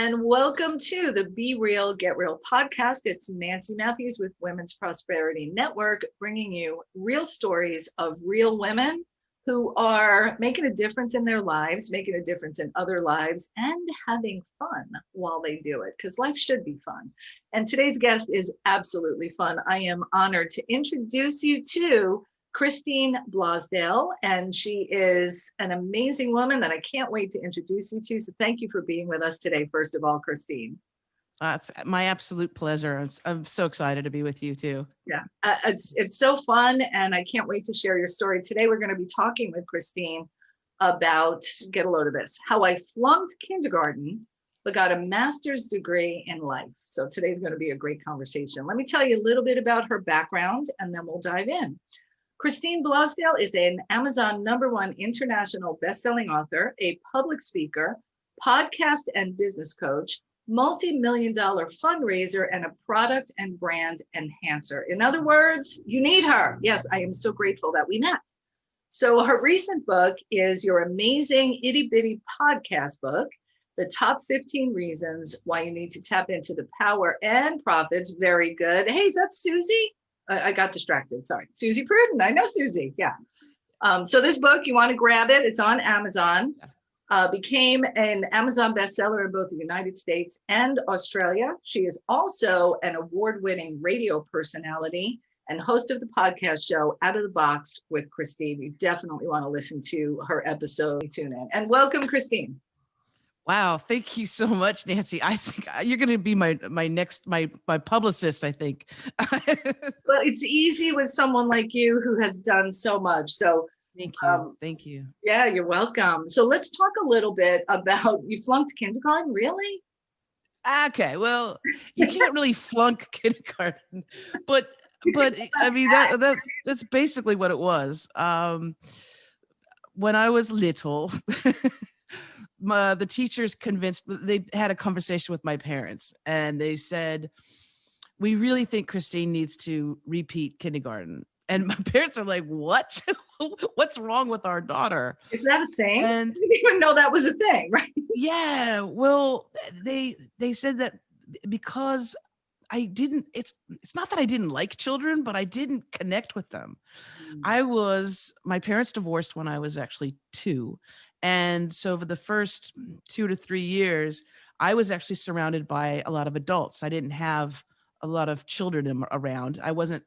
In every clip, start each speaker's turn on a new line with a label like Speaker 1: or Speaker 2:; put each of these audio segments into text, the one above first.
Speaker 1: And welcome to the Be Real, Get Real podcast. It's Nancy Matthews with Women's Prosperity Network, bringing you real stories of real women who are making a difference in their lives, making a difference in other lives, and having fun while they do it, because life should be fun. And today's guest is absolutely fun. I am honored to introduce you to Christine Blosdale, and she is an amazing woman that I can't wait to introduce you to. So thank you for being with us today, first of all, Christine.
Speaker 2: It's my absolute pleasure. I'm so excited to be with you too.
Speaker 1: Yeah, it's so fun, and I can't wait to share your story. Today, we're going to be talking with Christine about, get a load of this, how I flunked kindergarten, but got a master's degree in life. So today's going to be a great conversation. Let me tell you a little bit about her background, and then we'll dive in. Christine Blosdale is an Amazon #1 international best-selling author, a public speaker, podcast and business coach, multi-million-dollar fundraiser, and a product and brand enhancer. In other words, you need her. Yes, I am so grateful that we met. So her recent book is your amazing itty bitty podcast book, The Top 15 Reasons Why You Need to Tap Into the Power and Profits. Very good. Hey, is that Susie? I got distracted. Sorry. Susie Pruden. I know Susie. Yeah. So this book, you want to grab it. It's on Amazon. Became an Amazon bestseller in both the United States and Australia. She is also an award-winning radio personality and host of the podcast show Out of the Box with Christine. You definitely want to listen to her episode. Tune in. And welcome, Christine.
Speaker 2: Wow, thank you so much, Nancy. I think you're going to be my publicist, I think.
Speaker 1: Well, it's easy with someone like you who has done so much. So
Speaker 2: thank you. Thank you.
Speaker 1: Yeah, you're welcome. So let's talk a little bit about, you flunked kindergarten, really?
Speaker 2: Okay, well, you can't really flunk kindergarten, but I mean that's basically what it was. When I was little, the teachers they had a conversation with my parents, and they said, "We really think Christine needs to repeat kindergarten." And my parents are like, "What? What's wrong with our daughter?"
Speaker 1: Is that a thing?
Speaker 2: And
Speaker 1: I didn't even know that was a thing, right?
Speaker 2: Yeah, well, they said that because I didn't, it's not that I didn't like children, but I didn't connect with them. My parents divorced when I was actually 2. And so for the first 2 to 3 years, I was actually surrounded by a lot of adults. I didn't have a lot of children around. I wasn't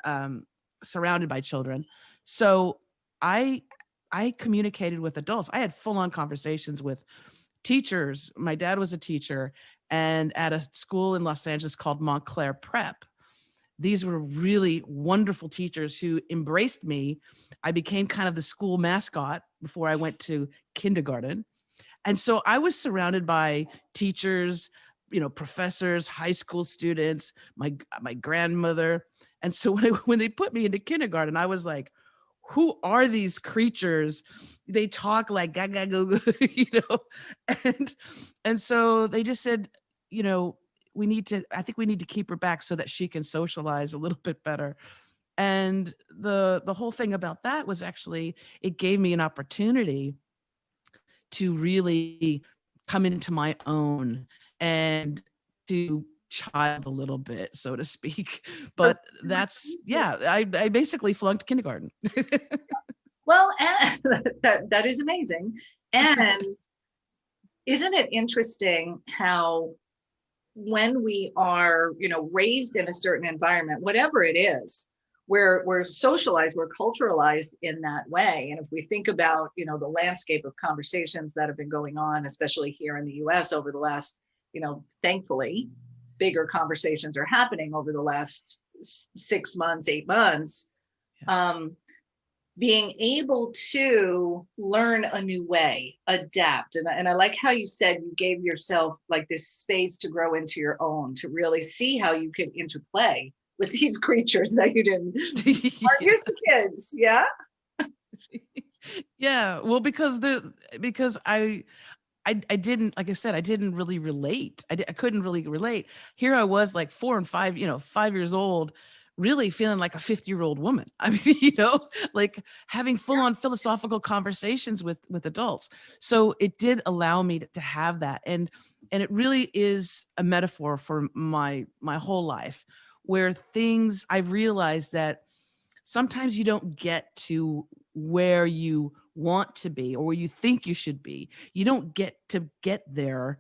Speaker 2: surrounded by children. So I communicated with adults. I had full-on conversations with teachers. My dad was a teacher, and at a school in Los Angeles called Montclair Prep. These were really wonderful teachers who embraced me. I became kind of the school mascot before I went to kindergarten. And so I was surrounded by teachers, professors, high school students, my grandmother. And so when they put me into kindergarten, I was like, who are these creatures? They talk like gaga go, and so they just said, I think we need to keep her back so that she can socialize a little bit better. And the whole thing about that was actually, it gave me an opportunity to really come into my own and to child a little bit, so to speak. But that's, I basically flunked kindergarten.
Speaker 1: Well, and that is amazing. And isn't it interesting how when we are, raised in a certain environment, whatever it is, we're socialized, we're culturalized in that way. And if we think about, the landscape of conversations that have been going on, especially here in the US over the last, thankfully, bigger conversations are happening over the last 6 months, 8 months. Being able to learn a new way, adapt. And I like how you said you gave yourself like this space to grow into your own, to really see how you could interplay with these creatures that you didn't aren't used to kids. Yeah.
Speaker 2: Yeah. Well, because I didn't, like I said, I didn't really relate. I couldn't really relate. Here I was like 4 and 5, 5 years old, really feeling like a 50-year-old woman. I mean, like having full-on philosophical conversations with adults. So it did allow me to have that. And And it really is a metaphor for my whole life, where things I've realized that sometimes you don't get to where you want to be or where you think you should be. You don't get to get there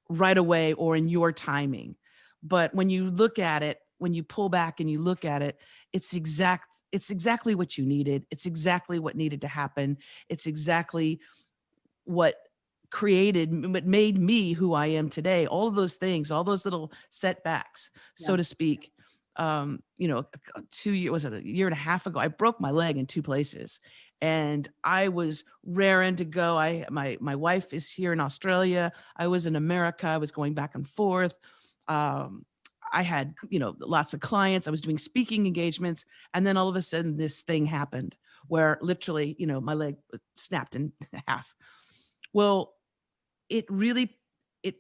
Speaker 2: right away or in your timing. But when you look at it, when you pull back and you look at it, it's exactly what you needed. It's exactly what needed to happen. It's exactly what what made me who I am today. All of those things, all those little setbacks, so
Speaker 1: Yeah.
Speaker 2: to speak. You know, 2 years, was it a year and a half ago? I broke my leg in two places, and I was raring to go. My wife is here in Australia. I was in America. I was going back and forth. I had, lots of clients. I was doing speaking engagements, and then all of a sudden, this thing happened where literally, my leg snapped in half. Well, it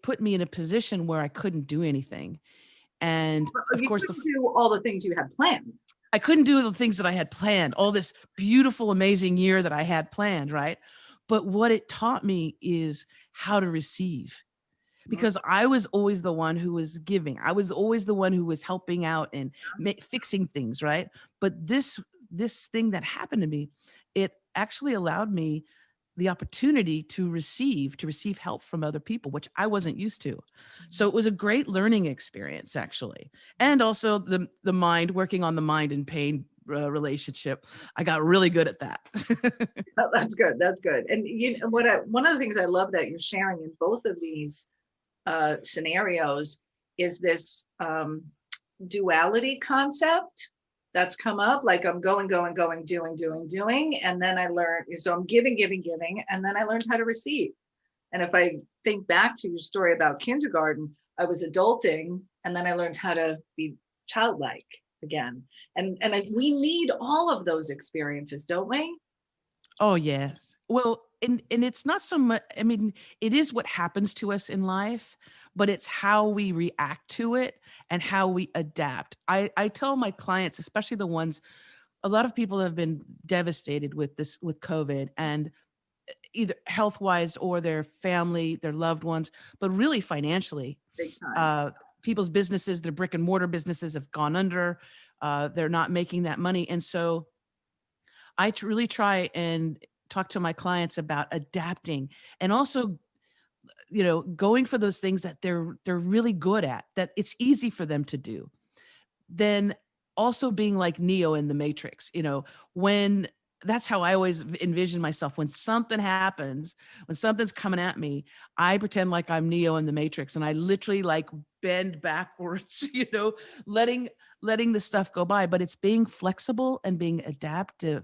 Speaker 2: put me in a position where I couldn't do anything. And of
Speaker 1: You
Speaker 2: course,
Speaker 1: couldn't do all the things you had planned.
Speaker 2: I couldn't do the things that I had planned, all this beautiful, amazing year that I had planned, right? But what it taught me is how to receive, because I was always the one who was giving. I was always the one who was helping out and fixing things, right? But this thing that happened to me, it actually allowed me the opportunity to receive help from other people, which I wasn't used to. So it was a great learning experience, actually. And also the mind, working on the mind and pain relationship. I got really good at that.
Speaker 1: That's good. That's good. And one of the things I love that you're sharing in both of these scenarios is this duality concept that's come up. Like I'm going, doing. And then I learned, so I'm giving. And then I learned how to receive. And if I think back to your story about kindergarten, I was adulting and then I learned how to be childlike again. And we need all of those experiences, don't we?
Speaker 2: Oh, yes. Well, and it's not so much, I mean, it is what happens to us in life, but it's how we react to it and how we adapt. I tell my clients, especially the ones, a lot of people have been devastated with COVID, and either health wise or their family, their loved ones, but really financially.
Speaker 1: Big time.
Speaker 2: People's businesses, their brick and mortar businesses have gone under. They're not making that money. And so really try and talk to my clients about adapting, and also, going for those things that they're really good at, that it's easy for them to do. Then also being like Neo in the Matrix, when that's how I always envision myself. When something happens, when something's coming at me, I pretend like I'm Neo in the Matrix, and I literally like bend backwards, letting the stuff go by. But it's being flexible and being adaptable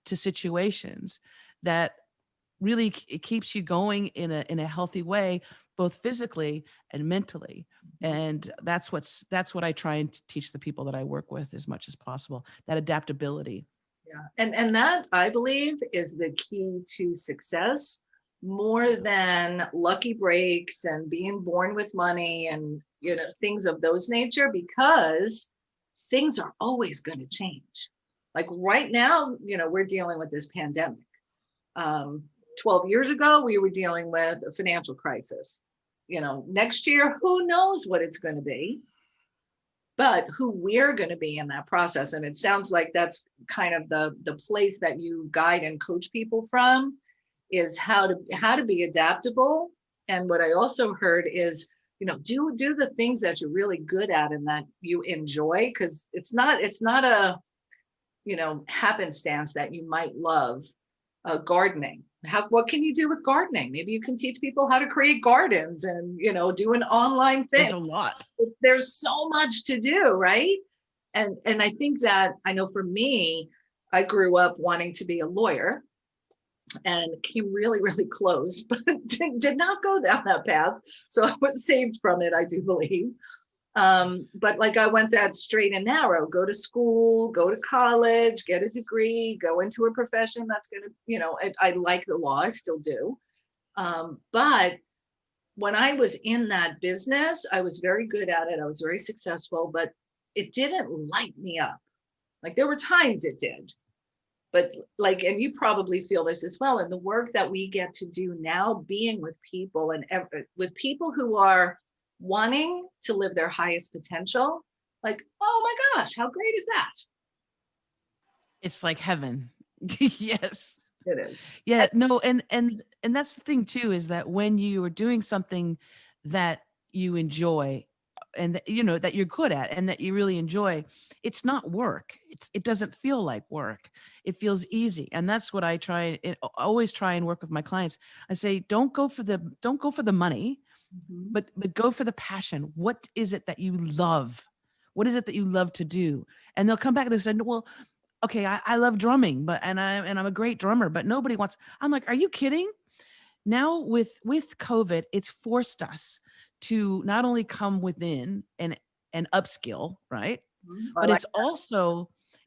Speaker 2: to situations that really it keeps you going in a healthy way, both physically and mentally. And that's what I try and teach the people that I work with as much as possible, that adaptability.
Speaker 1: Yeah. And that, I believe, is the key to success, more than lucky breaks and being born with money and things of those nature, because things are always going to change. Like right now, we're dealing with this pandemic. 12 years ago, we were dealing with a financial crisis. Next year, who knows what it's going to be, but who we're going to be in that process. And it sounds like that's kind of the place that you guide and coach people from, is how to be adaptable. And what I also heard is, do the things that you're really good at and that you enjoy, because it's not a happenstance that you might love gardening. What can you do with gardening? Maybe you can teach people how to create gardens and, do an online thing.
Speaker 2: There's a lot.
Speaker 1: There's so much to do, right? And I think that, I know for me, I grew up wanting to be a lawyer and came really, really close, but did not go down that path. So I was saved from it, I do believe. But like I went that straight and narrow, go to school, go to college, get a degree, go into a profession that's going to, I like the law, I still do. But when I was in that business, I was very good at it. I was very successful, but it didn't light me up. Like there were times it did, But like, and you probably feel this as well, and the work that we get to do now, being with people and with people who are wanting to live their highest potential, like, oh my gosh, how great is that?
Speaker 2: It's like heaven. Yes.
Speaker 1: It is.
Speaker 2: Yeah, no, and that's the thing too, is that when you are doing something that you enjoy and that, you know, that you're good at and that you really enjoy, it's not work. It doesn't feel like work. It feels easy. And that's what I always try and work with my clients. I say, don't go for the money,
Speaker 1: Mhm.
Speaker 2: but go for the passion. What is it that you love? What is it that you love to do? And they'll come back and they say, well, okay, I love drumming, I'm a great drummer, but nobody wants. I'm like, are you kidding? Now with COVID, it's forced us to not only come within and upskill, right?
Speaker 1: I
Speaker 2: But
Speaker 1: like.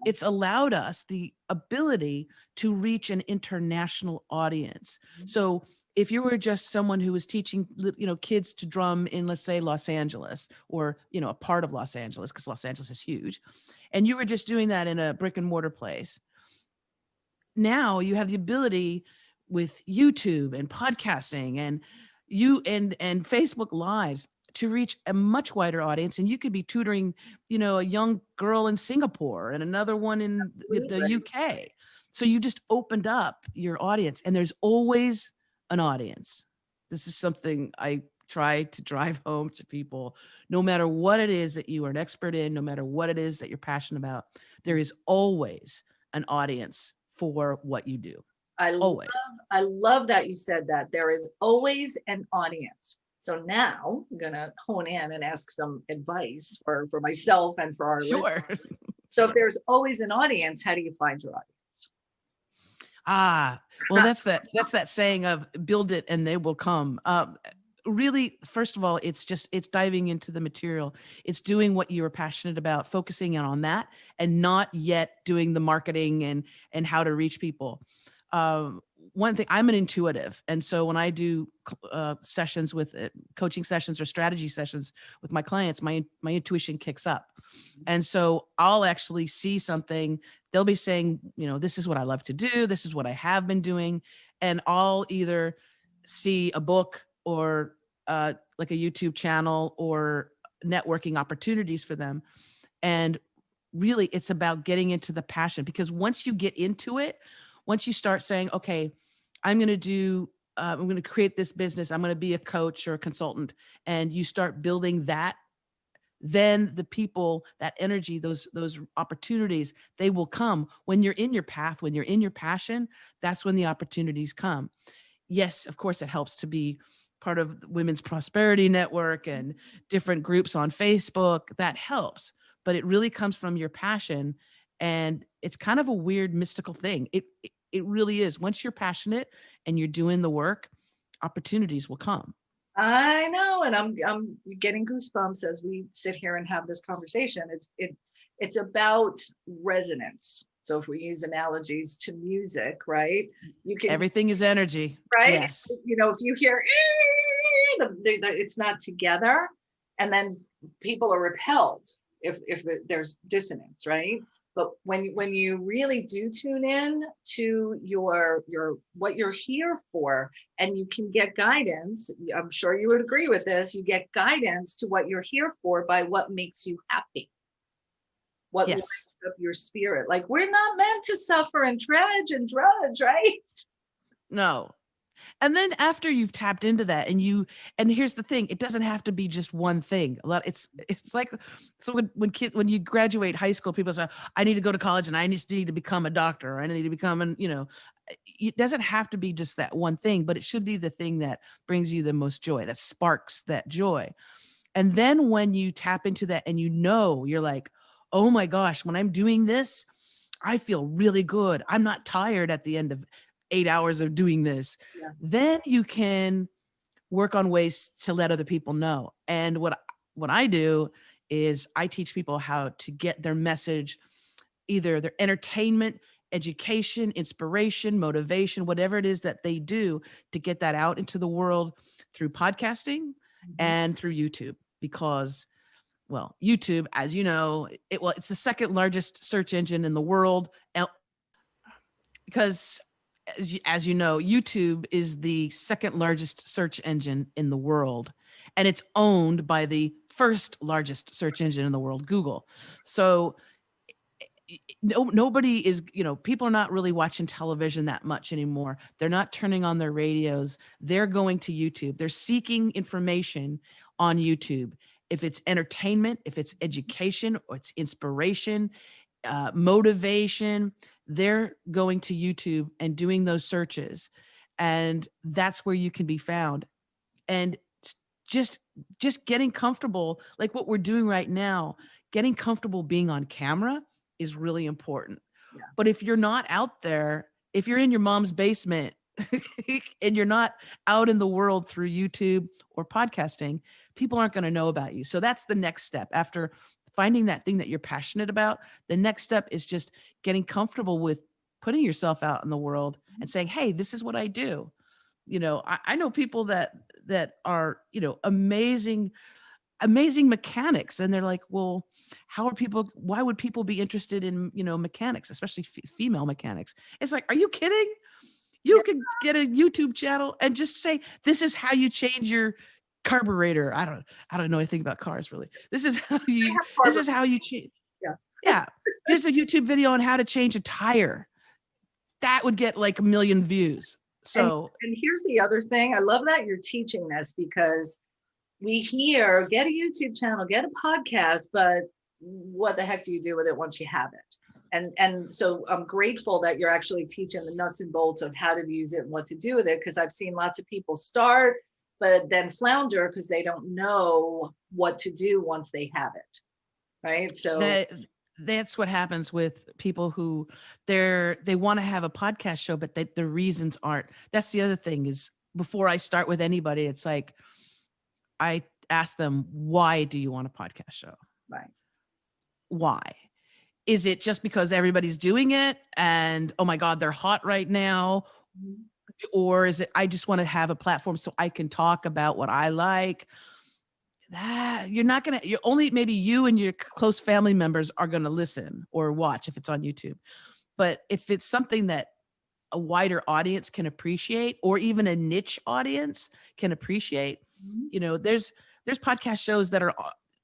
Speaker 2: it's allowed us the ability to reach an international audience. So if you were just someone who was teaching, you know, kids to drum in, let's say, Los Angeles, or, you know, a part of Los Angeles, because Los Angeles is huge, and you were just doing that in a brick and mortar place, now you have the ability with YouTube and podcasting and and Facebook lives to reach a much wider audience. And you could be tutoring, you know, a young girl in Singapore and another one in the
Speaker 1: Absolutely.
Speaker 2: UK. So you just opened up your audience, and there's always an audience. This is something I try to drive home to people. No matter what it is that you are an expert in, no matter what it is that you're passionate about, there is always an audience for what you do.
Speaker 1: I love,
Speaker 2: Always.
Speaker 1: I love that you said that. There is always an audience. So now I'm gonna hone in and ask some advice for myself and for our listeners.
Speaker 2: Sure.
Speaker 1: So if there's always an audience, how do you find your audience?
Speaker 2: Ah, well, that's that saying of build it and they will come. Really, first of all, it's diving into the material. It's doing what you are passionate about, focusing in on that, and not yet doing the marketing and how to reach people. Um, One thing, I'm an intuitive, and so when I do sessions with coaching sessions or strategy sessions with my clients, my intuition kicks up, and so I'll actually see something. They'll be saying, you know, this is what I love to do, this is what I have been doing, and I'll either see a book or like a YouTube channel or networking opportunities for them. And really, it's about getting into the passion, because once you get into it, once you start saying, okay, I'm going to create this business, I'm going to be a coach or a consultant, and you start building that, then the people, that energy, those opportunities, they will come. When you're in your path, when you're in your passion, that's when the opportunities come. Yes, of course, it helps to be part of the Women's Prosperity Network and different groups on Facebook. That helps, but it really comes from your passion. And it's kind of a weird mystical thing. It really is. Once you're passionate and you're doing the work, opportunities will come.
Speaker 1: I know, and I'm getting goosebumps as we sit here and have this conversation. It's about resonance. So if we use analogies to music, right? You can,
Speaker 2: Everything is energy.
Speaker 1: right?
Speaker 2: Yes.
Speaker 1: You know, if you hear it's not together, and then people are repelled if there's dissonance, right? But when you really do tune in to your what you're here for, and you can get guidance, I'm sure you would agree with this, you get guidance to what you're here for by what makes you happy, what
Speaker 2: Yes.
Speaker 1: lights up your spirit. Like, we're not meant to suffer and drudge, right?
Speaker 2: No. And then after you've tapped into that, and here's the thing, it doesn't have to be just one thing. It's like, so when you graduate high school, people say, I need to go to college and I need to become a doctor, or I need to become it doesn't have to be just that one thing, but it should be the thing that brings you the most joy, that sparks that joy. And then when you tap into that and you're like, oh my gosh, when I'm doing this, I feel really good. I'm not tired at the end of 8 hours of doing this.
Speaker 1: Yeah.
Speaker 2: Then you can work on ways to let other people know. And what I do is I teach people how to get their message, either their entertainment, education, inspiration, motivation, whatever it is that they do, to get that out into the world through podcasting
Speaker 1: Mhm.
Speaker 2: and through YouTube. Because, well, YouTube, as you know, it's the second largest search engine in the world. because as you know, YouTube is the second largest search engine in the world, and it's owned by the first largest search engine in the world, Google. So nobody is, people are not really watching television that much anymore. They're not turning on their radios. They're going to YouTube. They're seeking information on YouTube. If it's entertainment, if it's education, or it's inspiration, motivation, they're going to YouTube and doing those searches. And that's where you can be found. And just getting comfortable, like what we're doing right now, getting comfortable being on camera is really important.
Speaker 1: Yeah.
Speaker 2: But if you're not out there, if you're in your mom's basement and you're not out in the world through YouTube or podcasting, people aren't going to know about you. So that's the next step. After finding that thing that you're passionate about, the next step is just getting comfortable with putting yourself out in the world and saying, hey, this is what I do. I know people that are, amazing mechanics, and they're like, well, why would people be interested in, mechanics, especially female mechanics? It's like, are you kidding? You could get a YouTube channel and just say, this is how you change your carburetor. I don't know anything about cars, really. This is how you change. Yeah. Here's a YouTube video on how to change a tire. That would get like 1 million views. So,
Speaker 1: and here's the other thing. I love that you're teaching this, because we hear, get a YouTube channel, get a podcast, but what the heck do you do with it once you have it? And so I'm grateful that you're actually teaching the nuts and bolts of how to use it and what to do with it, because I've seen lots of people start, but then flounder because they don't know what to do once they have it. Right. So
Speaker 2: that's what happens with people who they want to have a podcast show, but the reasons aren't. That's the other thing is, before I start with anybody, it's like, I ask them, why do you want a podcast show?
Speaker 1: Right.
Speaker 2: Why? Is it just because everybody's doing it and, oh my God, they're hot right now? Mm-hmm. Or is it, I just want to have a platform so I can talk about what I like? That you're only, maybe you and your close family members are going to listen or watch if it's on YouTube. But if it's something that a wider audience can appreciate, or even a niche audience can appreciate, there's podcast shows that are,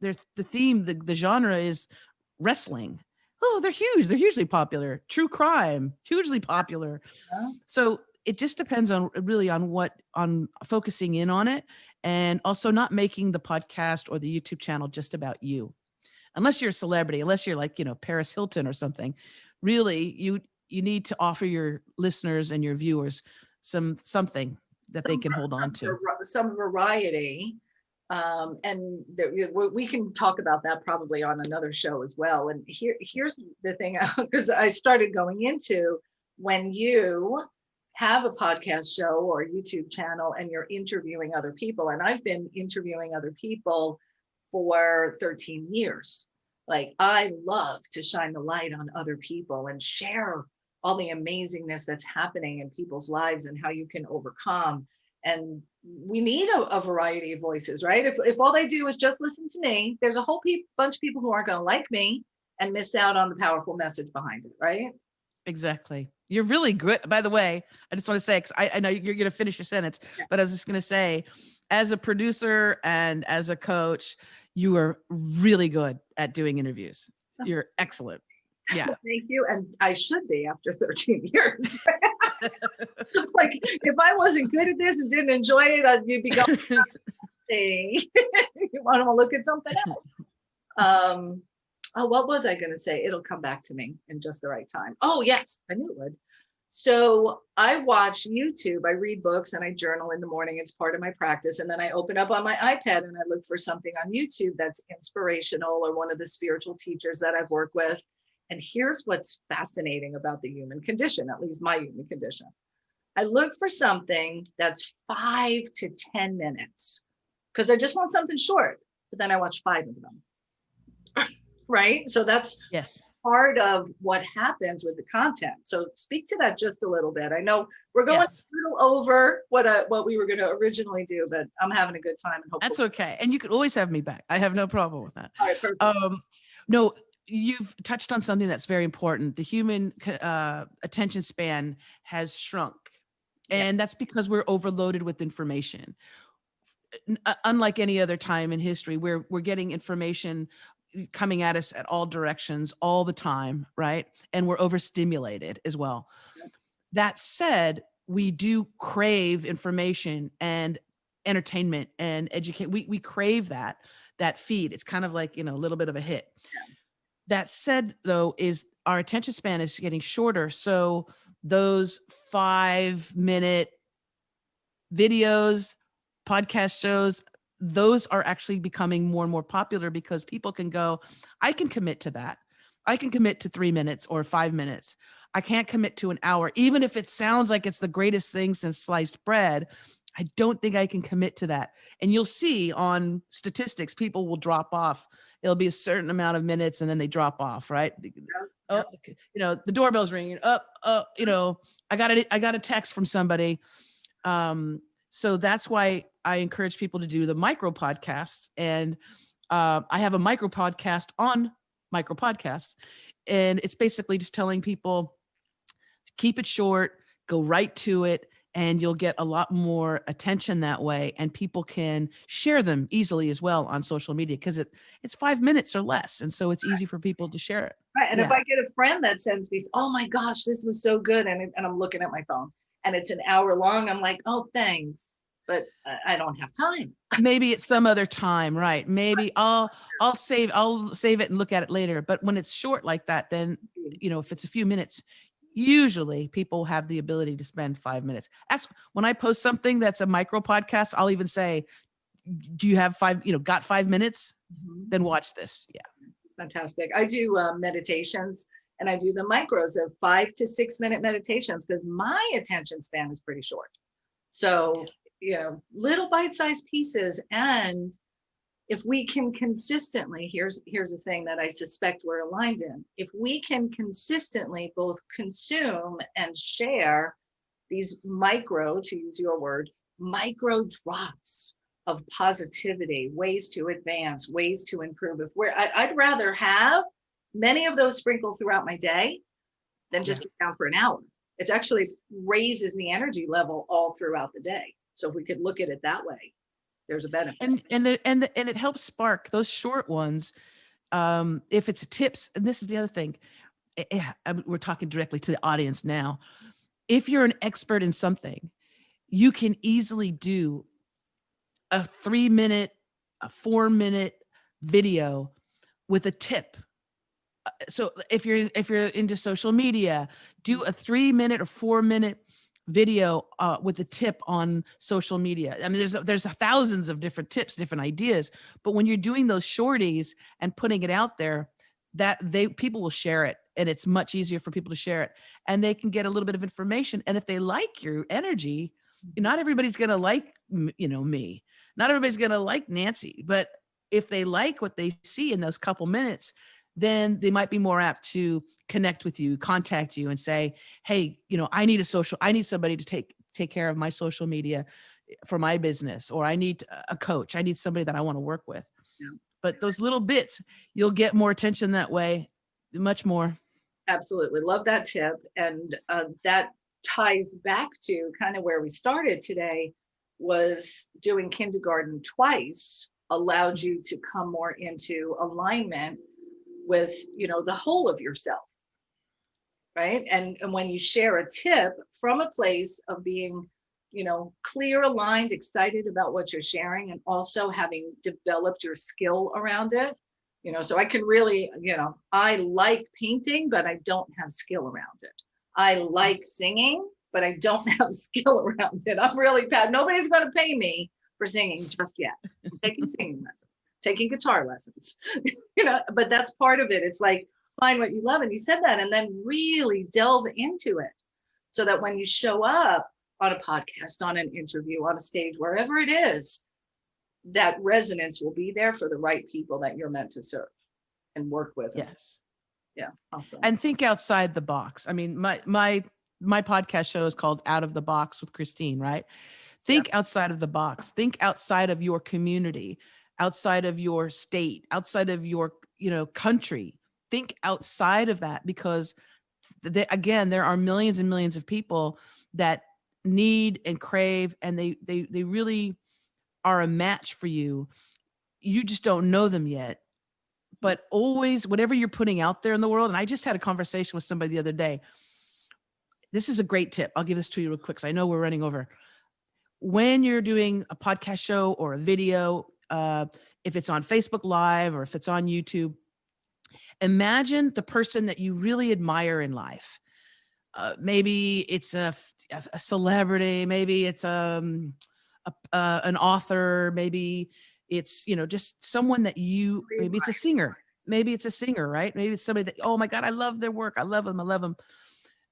Speaker 2: there's the theme, the genre is wrestling. Oh, they're huge. They're hugely popular. True crime, hugely popular. Yeah. So it just depends on focusing in on it, and also not making the podcast or the YouTube channel just about you. Unless you're a celebrity, unless you're like, Paris Hilton or something, really you need to offer your listeners and your viewers something that they can hold on to.
Speaker 1: Some variety. And we can talk about that probably on another show as well. And here's the thing, because I started going into, when you have a podcast show or a YouTube channel and you're interviewing other people, and I've been interviewing other people for 13 years. Like, I love to shine the light on other people and share all the amazingness that's happening in people's lives and how you can overcome. And we need a variety of voices, right? If all they do is just listen to me, there's a whole bunch of people who aren't going to like me and miss out on the powerful message behind it, right?
Speaker 2: Exactly. You're really good. By the way, I just want to say, because I know you're going to finish your sentence, but I was just going to say, as a producer and as a coach, you are really good at doing interviews. You're excellent. Yeah.
Speaker 1: Thank you. And I should be after 13 years. It's like, if I wasn't good at this and didn't enjoy it, you'd be going, say, you want to look at something else. What was I going to say? It'll come back to me in just the right time. Oh, yes, I knew it would. So I watch YouTube, I read books, and I journal in the morning. It's part of my practice. And then I open up on my iPad and I look for something on YouTube that's inspirational, or one of the spiritual teachers that I've worked with. And here's what's fascinating about the human condition, at least my human condition. I look for something that's 5 to 10 minutes because I just want something short, but then I watch 5 of them. Right? So that's part of what happens with the content. So speak to that just a little bit. I know we're going a little over what we were going to originally do, but I'm having a good time. And hopefully
Speaker 2: that's okay. And you could always have me back. I have no problem with that.
Speaker 1: All right, perfect.
Speaker 2: No, you've touched on something that's very important. The human attention span has shrunk.
Speaker 1: Yeah.
Speaker 2: And that's because we're overloaded with information. Unlike any other time in history, where we're getting information coming at us at all directions all the time, right? And we're overstimulated as well. That said, we do crave information and entertainment and educate. We crave that feed. It's kind of like, a little bit of a hit. That said, though, is our attention span is getting shorter. So those 5-minute videos, podcast shows, those are actually becoming more and more popular because people can go, I can commit to that. I can commit to 3 minutes or 5 minutes. I can't commit to an hour, even if it sounds like it's the greatest thing since sliced bread. I don't think I can commit to that. And you'll see on statistics, people will drop off. It'll be a certain amount of minutes and then they drop off, right? Oh, the doorbell's ringing. I got a text from somebody. So that's why I encourage people to do the micro podcasts. And I have a micro podcast on micro podcasts. And it's basically just telling people, keep it short, go right to it, and you'll get a lot more attention that way. And people can share them easily as well on social media because it's 5 minutes or less. And so it's easy for people to share it.
Speaker 1: Right. And
Speaker 2: Yeah.
Speaker 1: if I get a friend that sends me, oh my gosh, this was so good. And I'm looking at my phone and it's an hour long. I'm like, oh, thanks. But I don't have time.
Speaker 2: Maybe it's some other time, right? Maybe I'll save it and look at it later. But when it's short like that, then, if it's a few minutes, usually people have the ability to spend 5 minutes. That's when I post something that's a micro podcast, I'll even say, do you have got 5 minutes?
Speaker 1: Mm-hmm.
Speaker 2: Then watch this. Yeah.
Speaker 1: Fantastic. I do meditations and I do the micros of 5 to 6 minute meditations because my attention span is pretty short. So, little bite-sized pieces. And if we can consistently, here's the thing that I suspect we're aligned in. If we can consistently both consume and share these micro, to use your word, micro drops of positivity, ways to advance, ways to improve. I'd rather have many of those sprinkled throughout my day than just sit down for an hour. It actually raises the energy level all throughout the day. So if we could look at it that way, there's a benefit.
Speaker 2: And it helps spark those short ones. If it's tips, and this is the other thing, we're talking directly to the audience now. If you're an expert in something, you can easily do a 3-minute, a 4-minute video with a tip. So if you're into social media, do a 3-minute or 4-minute video with a tip on social media. I mean, there's thousands of different tips, different ideas, but when you're doing those shorties and putting it out there, people will share it, and it's much easier for people to share it, and they can get a little bit of information. And if they like your energy, not everybody's going to like, me, not everybody's going to like Nancy, but if they like what they see in those couple minutes, then they might be more apt to connect with you, contact you and say, hey, I need somebody to take care of my social media for my business, or I need a coach. I need somebody that I want to work with. Yeah. But those little bits, you'll get more attention that way, much more.
Speaker 1: Absolutely. Love that tip. And that ties back to kind of where we started today, was doing kindergarten twice allowed you to come more into alignment with, the whole of yourself, right? And when you share a tip from a place of being, clear, aligned, excited about what you're sharing, and also having developed your skill around it, so I can really, I like painting, but I don't have skill around it. I like singing, but I don't have skill around it. I'm really bad. Nobody's going to pay me for singing just yet. I'm taking singing lessons, taking guitar lessons, but that's part of it. It's like, find what you love. And you said that, and then really delve into it so that when you show up on a podcast, on an interview, on a stage, wherever it is, that resonance will be there for the right people that you're meant to serve and work with.
Speaker 2: Yes.
Speaker 1: Yeah. Awesome.
Speaker 2: And think outside the box. I mean, my podcast show is called Out of the Box with Christine, right? Think outside of the box. Think outside of your community, outside of your state, outside of your, country. think outside of that, because again, there are millions and millions of people that need and crave, and they really are a match for you. You just don't know them yet. But always, whatever you're putting out there in the world, and I just had a conversation with somebody the other day. This is a great tip. I'll give this to you real quick, because I know we're running over. When you're doing a podcast show or a video, if it's on Facebook Live or if it's on YouTube, imagine the person that you really admire in life. Maybe it's a celebrity, maybe it's an author, maybe it's, just someone that maybe it's a singer, right? Maybe it's somebody that, oh my God, I love their work. I love them.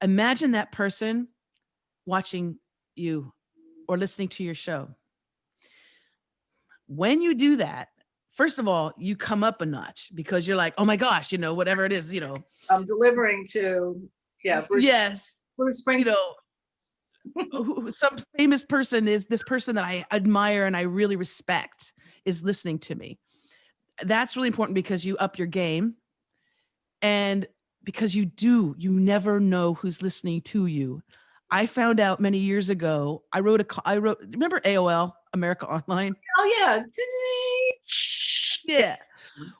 Speaker 2: Imagine that person watching you or listening to your show. When you do that, first of all, you come up a notch, because you're like, oh my gosh, whatever it is,
Speaker 1: I'm delivering to, Bruce Springsteen.
Speaker 2: Some famous person is this person that I admire and I really respect is listening to me. That's really important, because you up your game, and because you never know who's listening to you. I found out many years ago, I wrote, remember AOL, America Online?
Speaker 1: Oh yeah.
Speaker 2: Yeah.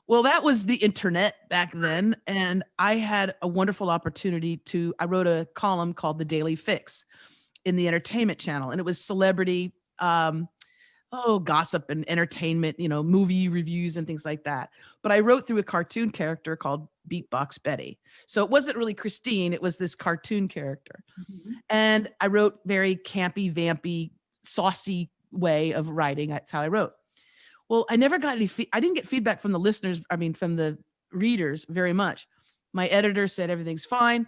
Speaker 2: Well, that was the internet back then. And I had a wonderful opportunity I wrote a column called The Daily Fix in the Entertainment Channel. And it was celebrity, gossip and entertainment, movie reviews and things like that. But I wrote through a cartoon character called Beatbox Betty. So it wasn't really Christine, it was this cartoon character. Mm-hmm. And I wrote very campy, vampy, saucy way of writing. That's how I wrote. Well, I never got I didn't get feedback from the listeners. From the readers very much. My editor said everything's fine.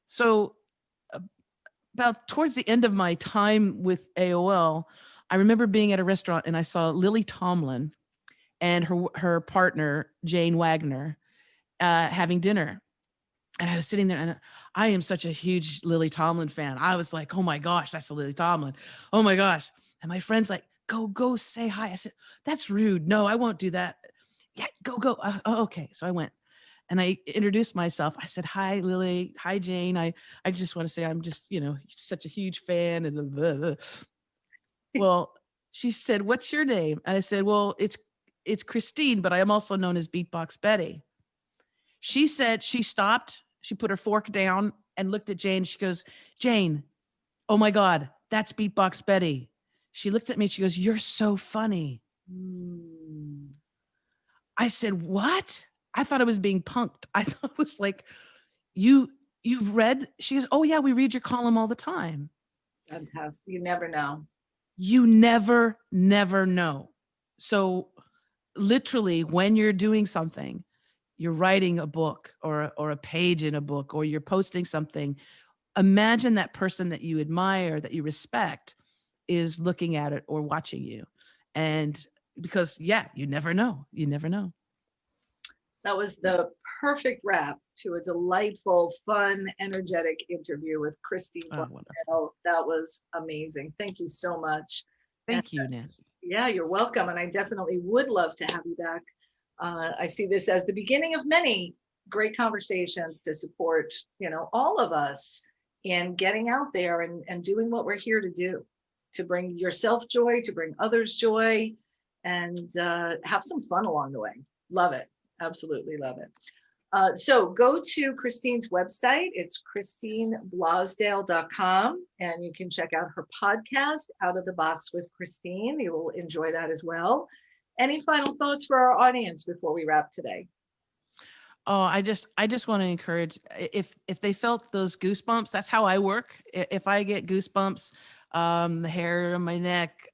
Speaker 2: So about towards the end of my time with AOL, I remember being at a restaurant and I saw Lily Tomlin and her partner, Jane Wagner, having dinner. And I was sitting there, and I am such a huge Lily Tomlin fan. I was like, oh my gosh, that's Lily Tomlin. Oh my gosh. And my friend's like, go say hi. I said, that's rude. No, I won't do that. Yeah, go. Okay. So I went and I introduced myself. I said, hi, Lily. Hi, Jane. I just want to say I'm just, such a huge fan. And blah, blah. Well, she said, what's your name? And I said, well, it's Christine, but I am also known as Beatbox Betty. She said, she stopped. She put her fork down and looked at Jane. She goes, Jane, oh my God, that's Beatbox Betty. She looked at me. She goes, you're so funny. I said, what? I thought I was being punked. I thought it was like, you've read? She goes, oh yeah, we read your column all the time.
Speaker 1: Fantastic. You never know.
Speaker 2: You never know. So literally, when you're doing something, you're writing a book or a page in a book, or you're posting something, imagine that person that you admire, that you respect, is looking at it or watching you. And because, you never know. That
Speaker 1: was the perfect wrap to a delightful, fun, energetic interview with Christine Blosdale. That was amazing. Thank you so much.
Speaker 2: Thank you, Nancy.
Speaker 1: Yeah, you're welcome. And I definitely would love to have you back. I see this as the beginning of many great conversations to support, all of us in getting out there and doing what we're here to do, to bring yourself joy, to bring others joy, and have some fun along the way. Love it. Absolutely love it. So go to Christine's website. It's christineblosdale.com, and you can check out her podcast, Out of the Box with Christine. You will enjoy that as well. Any final thoughts for our audience before we wrap today?
Speaker 2: Oh, I just want to encourage, if they felt those goosebumps, that's how I work. If I get goosebumps, the hair on my neck,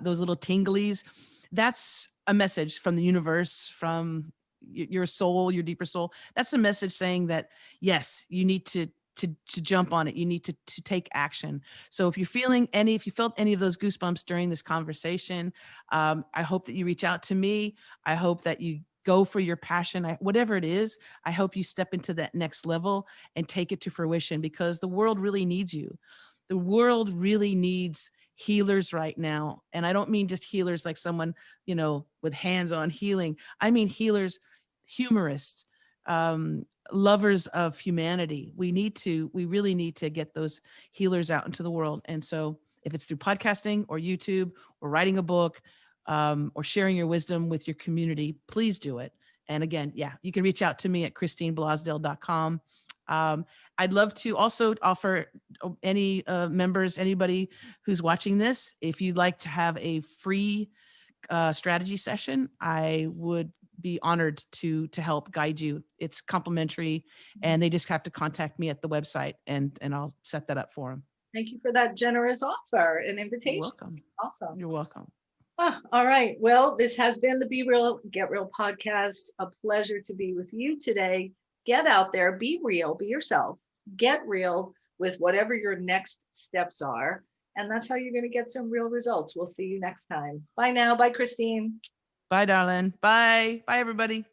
Speaker 2: those little tinglies, that's a message from the universe, from your soul, your deeper soul. That's a message saying that, yes, you need to jump on it. You need to take action. So if you felt any of those goosebumps during this conversation, I hope that you reach out to me. I hope that you go for your passion, whatever it is. I hope you step into that next level and take it to fruition, because the world really needs you. The world really needs healers right now. And I don't mean just healers like someone, with hands-on healing. I mean healers, humorists, lovers of humanity. We really need to get those healers out into the world. And so if it's through podcasting or YouTube or writing a book, or sharing your wisdom with your community, please do it. And again, yeah, you can reach out to me at christineblosdale.com. I'd love to also offer any members, anybody who's watching this, if you'd like to have a free strategy session, I would be honored to help guide you. It's complimentary, and they just have to contact me at the website, and I'll set that up for them.
Speaker 1: Thank you for that generous offer and invitation.
Speaker 2: You're welcome.
Speaker 1: Awesome.
Speaker 2: You're welcome.
Speaker 1: Oh, all right. Well, this has been the Be Real, Get Real podcast. A pleasure to be with you today. Get out there, be real, be yourself, get real with whatever your next steps are. And that's how you're going to get some real results. We'll see you next time. Bye now. Bye, Christine.
Speaker 2: Bye, darling. Bye. Bye, everybody.